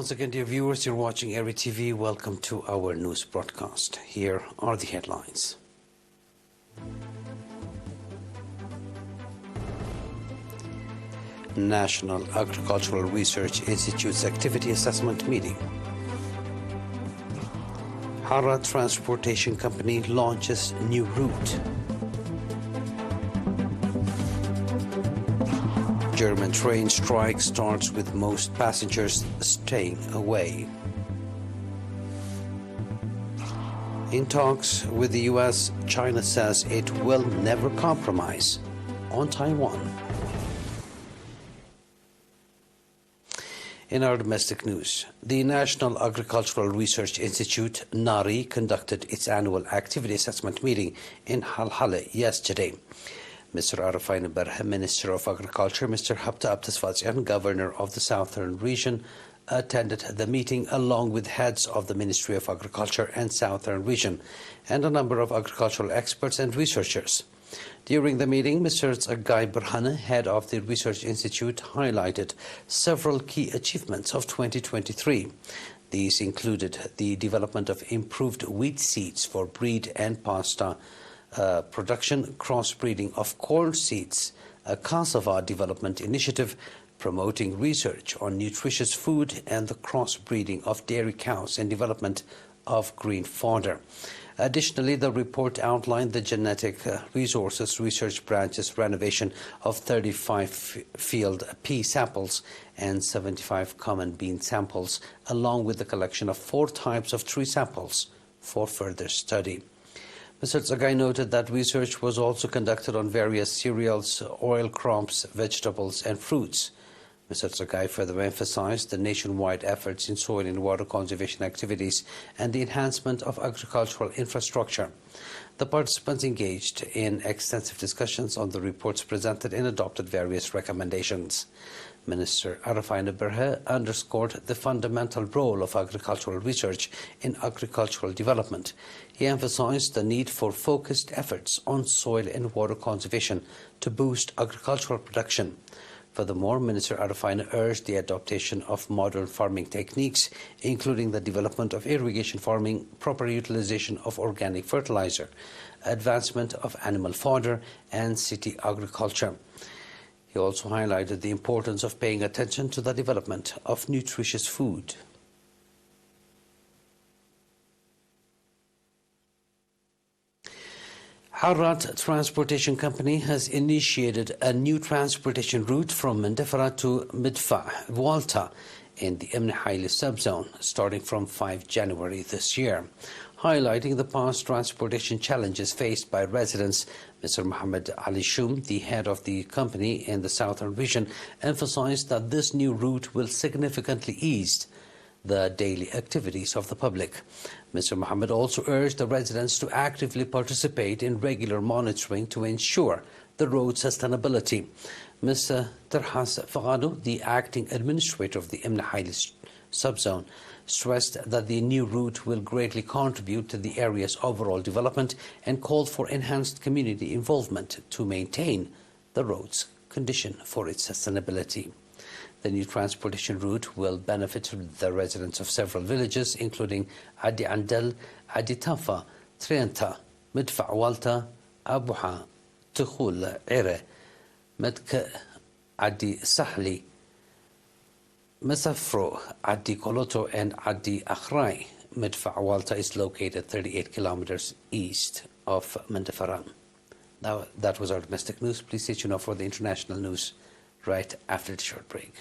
once again, dear viewers. You're watching ERi-TV. Welcome to our news broadcast. Here are the headlines. National Agricultural Research Institute's Activity Assessment Meeting. Hara Transportation Company launches new route. German train strike starts with most passengers staying away. In talks with the U.S., China says it will never compromise on Taiwan. In our domestic news, the National Agricultural Research Institute, NARI, conducted its annual activity assessment meeting in Halhale yesterday. Mr. Arafai Berhe, Minister of Agriculture, Mr. Habta Abdesfazian, Governor of the Southern Region, attended the meeting along with heads of the Ministry of Agriculture and Southern Region and a number of agricultural experts and researchers. During the meeting, Mr. Tsagay Berhane, head of the Research Institute, highlighted several key achievements of 2023. These included the development of improved wheat seeds for breed and pasta production, crossbreeding of corn seeds, a cassava development initiative, promoting research on nutritious food, and the crossbreeding of dairy cows and development of green fodder. Additionally, the report outlined the genetic resources research branch's renovation of 35 field pea samples and 75 common bean samples, along with the collection of 4 types of tree samples for further study. Mr. Tsagay noted that research was also conducted on various cereals, oil crops, vegetables, and fruits. Mr. Tsagay further emphasized the nationwide efforts in soil and water conservation activities and the enhancement of agricultural infrastructure. The participants engaged in extensive discussions on the reports presented and adopted various recommendations. Minister Arafai Berhe underscored the fundamental role of agricultural research in agricultural development. He emphasized the need for focused efforts on soil and water conservation to boost agricultural production. Furthermore, Minister Arafai urged the adoption of modern farming techniques, including the development of irrigation farming, proper utilization of organic fertilizer, advancement of animal fodder, and city agriculture. He also highlighted the importance of paying attention to the development of nutritious food. Harat Transportation Company has initiated a new transportation route from Mendefara to Midfa Walta in the Emne Haile subzone starting from 5 January this year. Highlighting the past transportation challenges faced by residents, Mr. Mohammed Ali Shoum, the head of the company in the Southern Region, emphasized that this new route will significantly ease the daily activities of the public. Mr. Mohammed also urged the residents to actively participate in regular monitoring to ensure the road sustainability. Mr. Terhas Fagado, the acting administrator of the Emne Haile subzone, stressed that the new route will greatly contribute to the area's overall development and called for enhanced community involvement to maintain the road's condition for its sustainability. The new transportation route will benefit the residents of several villages, including Adi Andel, Adi Tafa, Trienta, Midfa Walta, Abuha, Tukhul Ere, Medka, Adi Sahli, Mesafro, Adi Koloto, and Adi Akhrai. Midfa Walta is located 38 kilometers east of Mendefaran. Now, that was our domestic news. Please stay tuned for the international news right after the short break.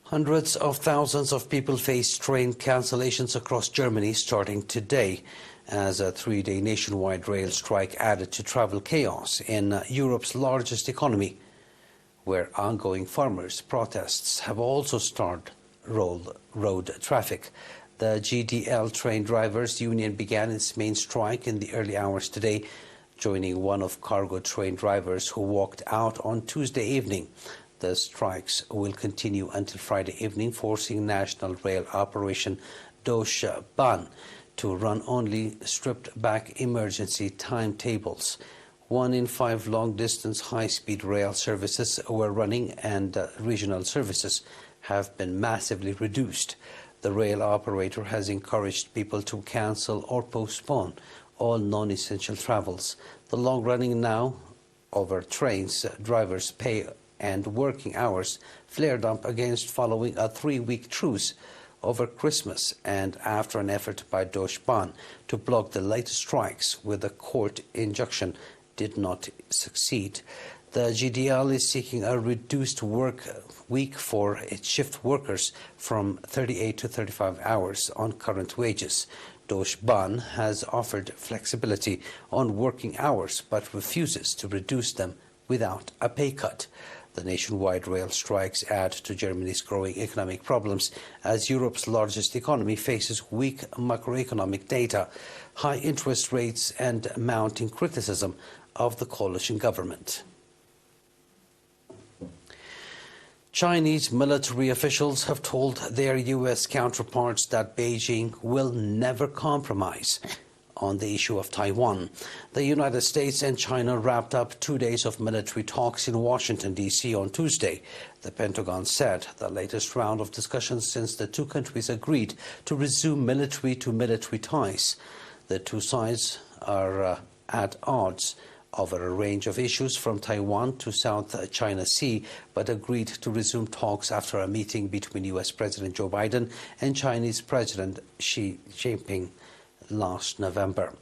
Hundreds of thousands of people face train cancellations across Germany starting today as a 3-day nationwide rail strike added to travel chaos in Europe's largest economy, where ongoing farmers' protests have also started road traffic. The GDL train drivers union began its main strike in the early hours today, joining one of cargo train drivers who walked out on Tuesday evening. The strikes will continue until Friday evening, forcing National Rail Operation Deutsche Bahn to run only stripped-back emergency timetables. 1 in 5 long-distance high-speed rail services were running, and regional services have been massively reduced. The rail operator has encouraged people to cancel or postpone all non-essential travels. The long-running now over trains, drivers' pay and working hours flared up against following a 3-week truce over Christmas and after an effort by Deutsche Bahn to block the latest strikes with a court injunction did not succeed. The GDL is seeking a reduced work week for its shift workers from 38 to 35 hours on current wages. Deutsche Bahn has offered flexibility on working hours but refuses to reduce them without a pay cut. The nationwide rail strikes add to Germany's growing economic problems as Europe's largest economy faces weak macroeconomic data, high interest rates and mounting criticism of the coalition government. Chinese military officials have told their U.S. counterparts that Beijing will never compromise on the issue of Taiwan. The United States and China wrapped up 2 days of military talks in Washington, D.C. on Tuesday. The Pentagon said the latest round of discussions since the two countries agreed to resume military-to-military ties. The two sides are at odds over a range of issues from Taiwan to South China Sea, but agreed to resume talks after a meeting between U.S. President Joe Biden and Chinese President Xi Jinping last November.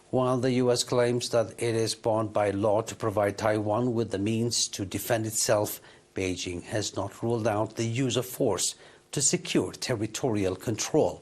While the U.S. claims that it is bound by law to provide Taiwan with the means to defend itself, Beijing has not ruled out the use of force to secure territorial control.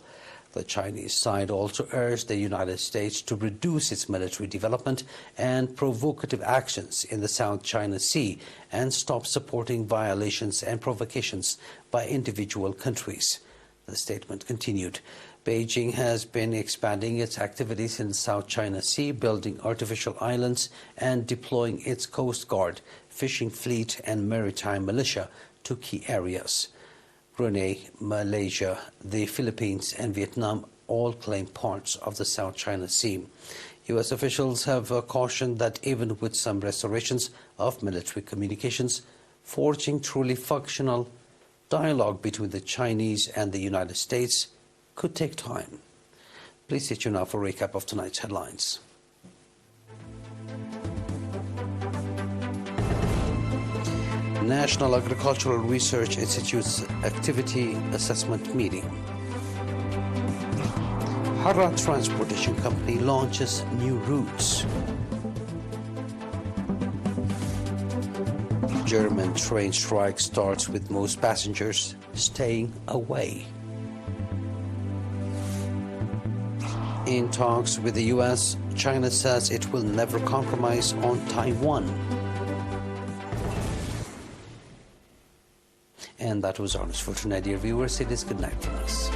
The Chinese side also urged the United States to reduce its military development and provocative actions in the South China Sea and stop supporting violations and provocations by individual countries. The statement continued. Beijing has been expanding its activities in the South China Sea, building artificial islands and deploying its Coast Guard, fishing fleet and maritime militia to key areas. Brunei, Malaysia, the Philippines and Vietnam all claim parts of the South China Sea. U.S. officials have cautioned that even with some restorations of military communications, forging truly functional dialogue between the Chinese and the United States could take time. Please stay tuned now for a recap of tonight's headlines. National Agricultural Research Institute's Activity Assessment Meeting. Hara Transportation Company launches new routes. German train strike starts with most passengers staying away. In talks with the U.S., China says it will never compromise on Taiwan. And that was our news for tonight, dear viewers. It is good night from us.